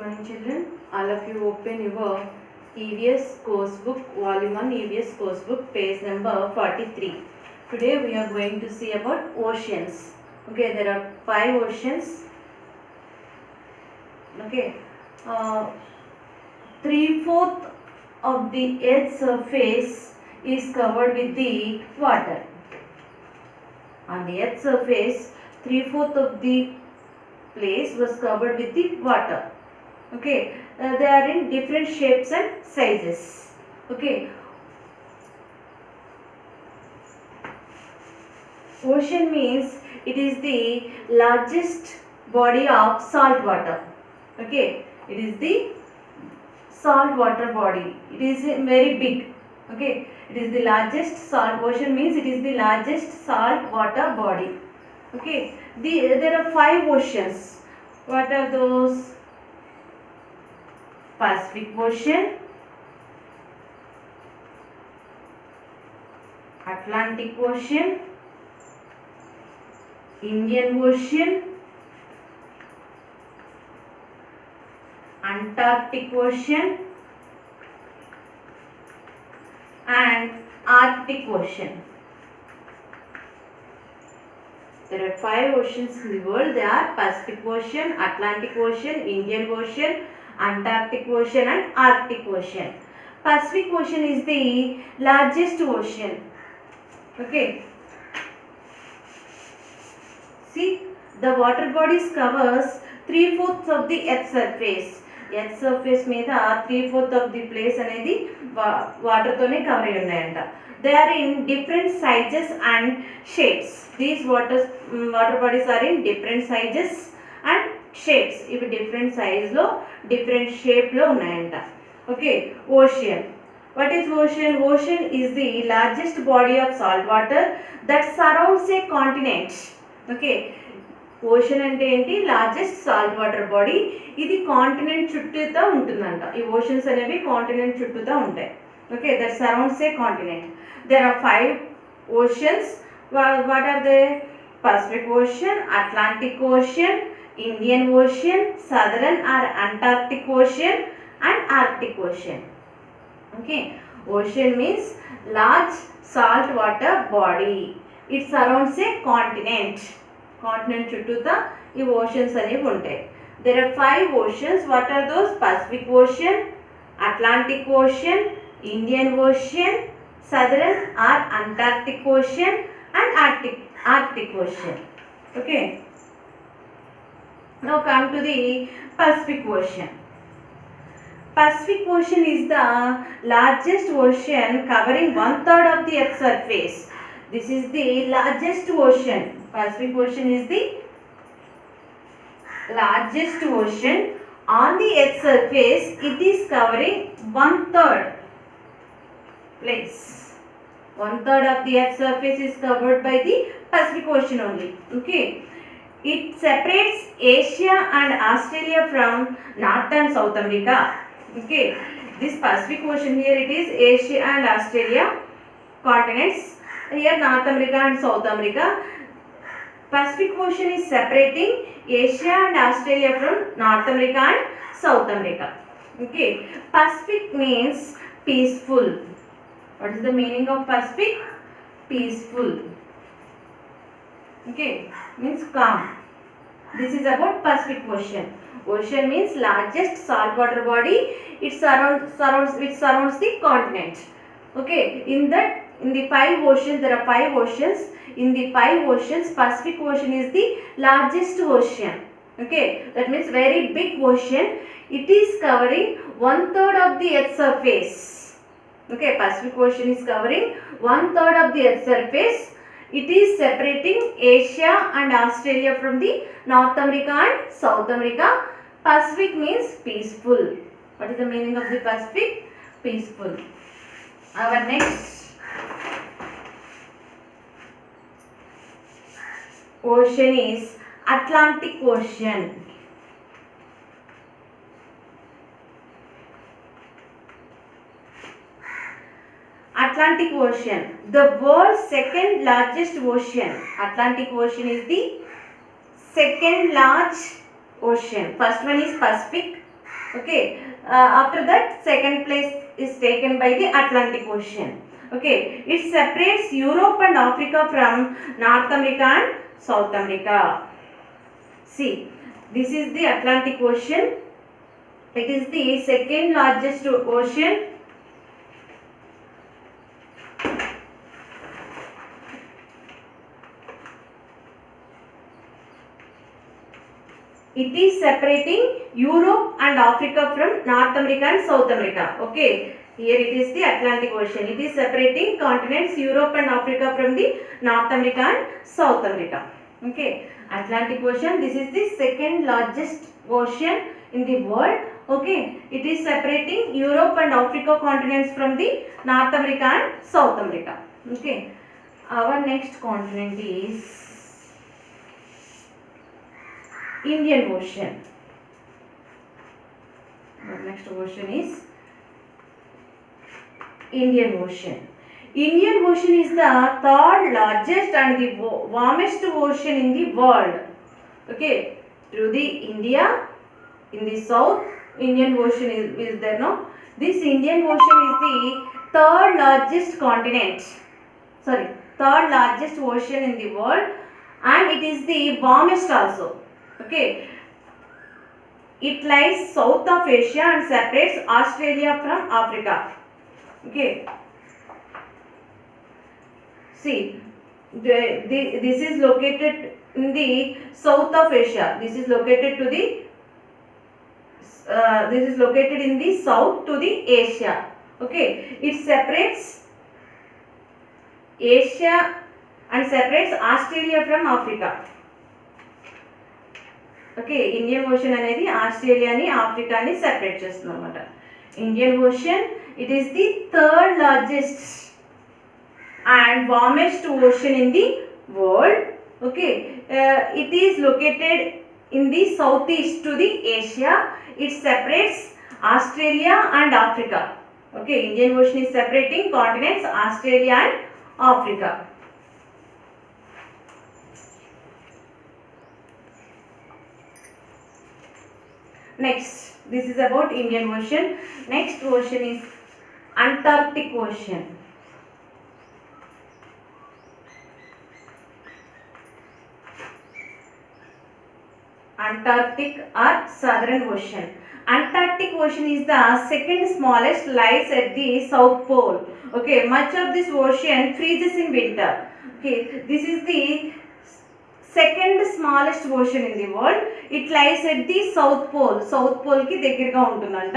morning children. All of you open your EVS course book, volume 1 EVS course book, page number 43. Today we are going to see about oceans. Okay, there are 5 oceans. Okay, 3/4 of the Earth's surface is covered with the water. On the Earth's surface, 3/4 of the place was covered with the water. Okay, they are in different shapes and sizes. Okay, ocean means it is the largest body of salt water. Okay, it is the salt water body. It is very big. Okay, it is the largest salt. Ocean means it is the largest salt water body. Okay, there are 5 oceans. What are those? Pacific Ocean, Atlantic Ocean, Indian Ocean, Antarctic Ocean and Arctic Ocean. There are 5 oceans in the world. They are Pacific Ocean, Atlantic Ocean, Indian Ocean, Antarctic Ocean and Arctic Ocean. Pacific Ocean is the largest ocean. Okay. See, the water bodies covers 3/4 of the Earth surface. Earth surface మీద 3/4 of the place అనేది water తోనే cover అయి ఉన్నాయంట. They are in different sizes and shapes. These water bodies are in different sizes and shapes. ఇవి different size లో different shape లో ఉన్నాయంట. Okay, ocean. What is ocean? Ocean is the largest body of salt water that surrounds a continent. Okay, ocean అంటే ఏంటి? Largest salt water body. ఇది continent చుట్టూతా ఉంటుందంట. ఈ ఓషన్స్ అనేవి కాంటినెంట్ చుట్టూతా ఉంటాయి. Okay, that surrounds a continent. There are 5 oceans. What are they? Pacific Ocean, Atlantic Ocean, Indian Ocean, Southern or Antarctic Ocean and Arctic Ocean. Okay, ocean means large salt water body. It surrounds a continent. Continent చుట్టూతా ఈ oceans అనేవి ఉంటాయి. There are 5 oceans. What are those? Pacific Ocean, Atlantic Ocean, Indian Ocean, Southern or Antarctic Ocean and Arctic Ocean. Okay, now come to the Pacific Ocean. Pacific Ocean is the largest ocean covering 1/3 of the Earth's surface. This is the largest ocean. Pacific Ocean is the largest ocean on the Earth's surface. It is covering 1/3 place. 1/3 of the Earth's surface is covered by the Pacific Ocean only. Okay, it separates Asia and Australia from North and South America. Okay, this Pacific Ocean, here it is Asia and Australia continents. Here North America and South America. Pacific Ocean is separating Asia and Australia from North America and South America. Okay, Pacific means peaceful. What is the meaning of Pacific? Peaceful. Okay, means calm. This is about Pacific Ocean. Ocean means largest saltwater body. It surrounds the continent. Okay, in the 5 oceans, there are 5 oceans. In the 5 oceans, Pacific Ocean is the largest ocean. Okay, that means very big ocean. It is covering 1/3 of the Earth's surface. Okay, Pacific Ocean is covering 1/3 of the Earth's surface. It is separating Asia and Australia from the North America and South America. Pacific means peaceful. What is the meaning of the Pacific? Peaceful. Our next ocean is Atlantic Ocean. Atlantic Ocean, the world's second largest ocean. Atlantic Ocean is the second large ocean. First one is Pacific, Okay, after that second place is taken by the Atlantic Ocean. Okay, it separates Europe and Africa from North America and South America. See, this is the Atlantic Ocean. It is the second largest ocean. It is separating Europe and Africa from North America and South America. Okay, here it is the Atlantic Ocean. It is separating continents Europe and Africa from the North America and South America. Okay, Atlantic Ocean, this is the second largest ocean in the world. Okay, it is separating Europe and Africa continents from the North America and South America. Okay, our next continent is Indian Ocean. Our next ocean is Indian Ocean. Indian Ocean is the third largest and the warmest ocean in the world. Okay, to the India in the south, Indian Ocean is there. No, this Indian Ocean is the third largest continent. Sorry, third largest ocean in the world, and it is the warmest also. Okay, it lies south of Asia and separates Australia from Africa. Okay, see, this is located in the south of Asia. This is located to the this is located in the south to the Asia. Okay, it separates Asia and separates Australia from Africa. Okay, Indian ocean అనేది ఆస్ట్రేలియాని ఆఫ్రికాని separate చేస్తుంది అనమాట. Indian ocean, it is the third largest and warmest ocean in the world. Okay, it is located in the south east to the Asia. It separates Australia and Africa. Okay, Indian ocean is separating continents Australia and Africa. Next, this is about Indian Ocean. Next ocean is Antarctic Ocean. Antarctic or Southern Ocean. Antarctic Ocean is the second smallest, lies at the South Pole. Okay, much of this ocean freezes in winter. Okay, this is the second smallest ocean in the world. It lies at the South Pole. South Pole ki దగ్గరగా ఉంటుందంట.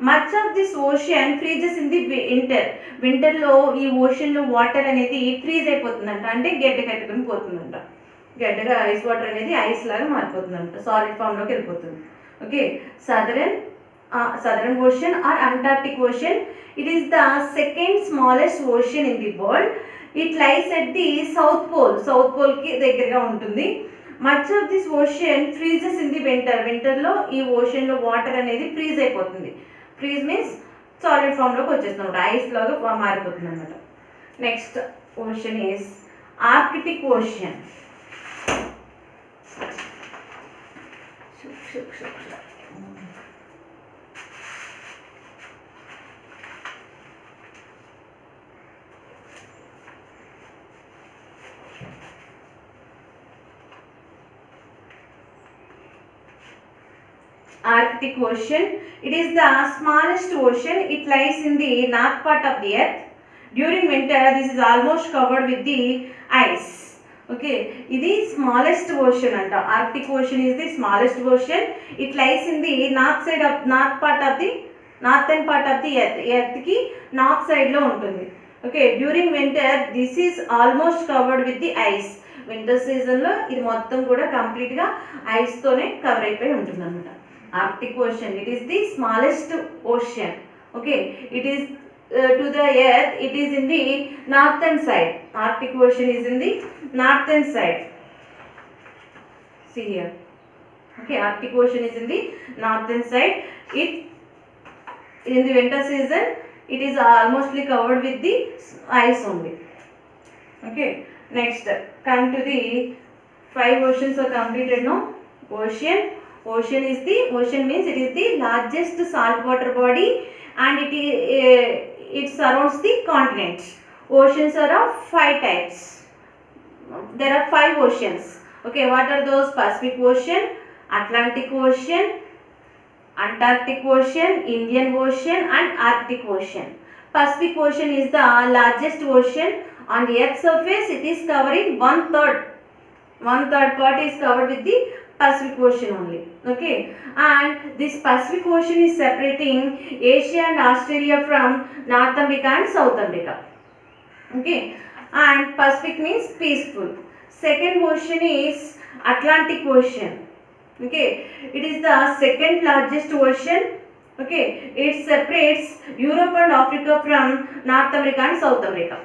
Much of this ocean freezes in the winter. Winter లో ఈ ocean లో water అనేది freeze అయిపోతుందంట, అంటే గడ్డ కట్టుకుని పోతుందంట. గడ్డగా ice water అనేది ఐస్ లాగా మారిపోతుందంట, సాలిడ్ ఫామ్ లోకి వెళ్ళిపోతుంది. Okay, Southern Ocean or Antarctic Ocean, it is the second smallest ocean in the world. It lies at the South Pole. South Pole ki దగ్గరగా ఉంటుంది. Much of this ocean freezes in the winter. Winter లో ఈ ocean లో water అనేది freeze అయిపోతుంది. Freeze means solid form లోకి వచ్చేస్తుంది, ice లాగా మారిపోతుంది అన్నమాట. Next ocean is Arctic ocean. Arctic Ocean, it is the smallest ocean. It lies in the north part of the earth. During winter, this is almost covered with the ice. Okay, ఇది smallest ocean anta. Arctic Ocean is the smallest ocean. It lies in the northern part of the earth. Earth ki north side lo ఉంటుంది. Okay, during winter, this is almost covered with the ice. Winter season లో ఇది మొత్తం కూడా complete గా ice తోనే cover అయిపోయి ఉంటుంది అన్నమాట. Arctic Ocean, it is the smallest ocean. Okay, it is to the earth, it is in the northern side. Arctic Ocean is in the northern side. See here. Okay, Arctic Ocean is in the northern side. It in the winter season, it is almostly covered with the ice only. Okay, next come to the 5 oceans are completed. No, ocean, Ocean means it is the largest saltwater body, and it surrounds the continent. Oceans are of 5 types. There are 5 oceans. Okay, what are those? Pacific Ocean, Atlantic Ocean, Antarctic Ocean, Indian Ocean, and Arctic Ocean. Pacific Ocean is the largest ocean on the Earth's surface. It is covering one third part is covered with the Pacific Ocean only. Okay, and this Pacific Ocean is separating Asia and Australia from North America and South America. Okay, and Pacific means peaceful. Second ocean is Atlantic Ocean. Okay, it is the second largest ocean. Okay, it separates Europe and Africa from North America and South America.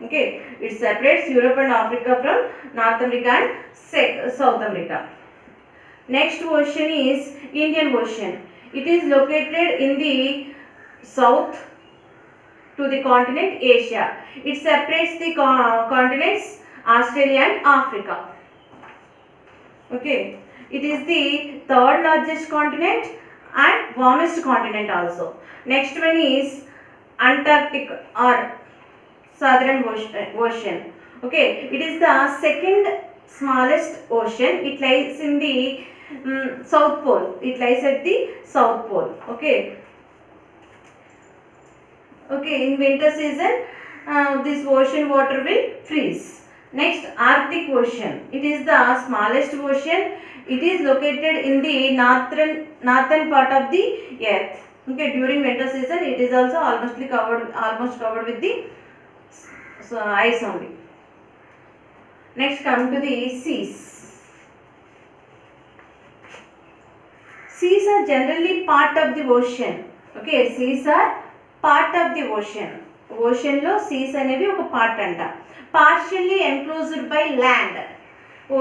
Okay, it separates Europe and Africa from North America and South America. Next ocean is Indian Ocean. It is located in the south to the continent Asia. It separates the continents Australia and Africa. Okay, it is the third largest continent and warmest continent also. Next one is Antarctic or Southern Ocean. Okay, it is the second smallest ocean. It lies in the South Pole. It lies at the South Pole. Okay, in winter season this ocean water will freeze. Next, Arctic Ocean. It is the smallest ocean. It is located in the northern part of the earth. Okay, during winter season it is also almost covered with the ice only. Next, come to the seas. Seas are generally part of the ocean. Okay, seas are part of the ocean. Ocean lo seas అనేవి ఒక part అంట. Partially enclosed by land.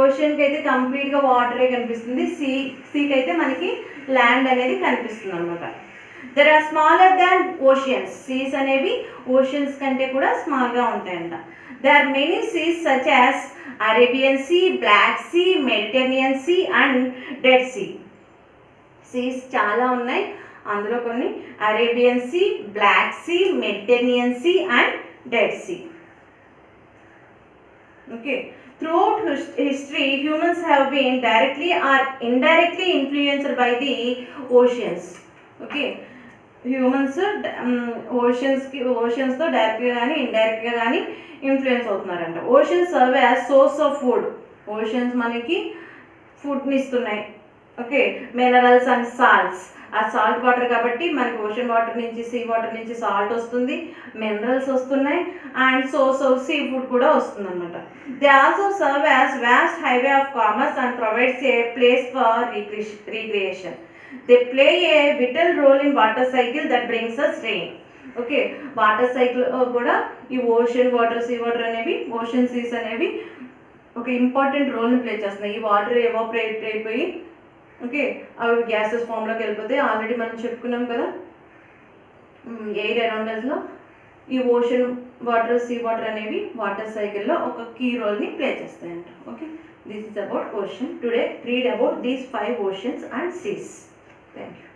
ఓషన్కి అయితే కంప్లీట్గా వాటరే కనిపిస్తుంది. సీకి అయితే మనకి ల్యాండ్ అనేది కనిపిస్తుంది అనమాట. There are smaller than oceans. Seas అనేవి ఓషన్స్ కంటే కూడా స్మాల్గా ఉంటాయంట. There are many seas such as Arabian Sea, Black Sea, Mediterranean Sea and Dead Sea. Seas చాలా ఉన్నాయి. అందులో కొన్ని Arabian Sea, Black Sea, Mediterranean Sea and Dead Sea. Okay, throughout history humans have been directly or indirectly influenced by the oceans. Okay, humans oceans తో direct గా కానీ indirect గా కానీ influence అవుతున్నారంట. Oceans serve as source of food. Oceans మనకి food ని ఇస్తున్నాయి. Okay, minerals and salts. ఆ సాల్ట్ వాటర్ కాబట్టి మనకి ఓషన్ వాటర్ నుంచి, సీ వాటర్ నుంచి సాల్ట్ వస్తుంది, మినరల్స్ వస్తున్నాయి and source of sea food కూడా వస్తుంది అనమాట. They also serve as vast highway of commerce and provides a place for recreation. They play a vital role in water cycle that brings us rain. Okay, water cycle కూడా ఈ ocean water, sea water అనేవి, ocean seas అనేవి ఒక important రోల్ని play చేస్తున్నాయి. ఈ water evaporate అయిపోయి okay అవి గ్యాసెస్ ఫామ్లోకి వెళ్ళిపోతే ఆల్రెడీ మనం చెప్పుకున్నాం కదా ఎయిర్ అరౌండ్ అస్లో ఈ ఓషన్ వాటర్, సీ వాటర్ అనేవి వాటర్ సైకిల్లో ఒక కీ రోల్ని ప్లే చేస్తాయంట. Okay, this is about ocean. Today read about these 5 oceans and seas. Thank you.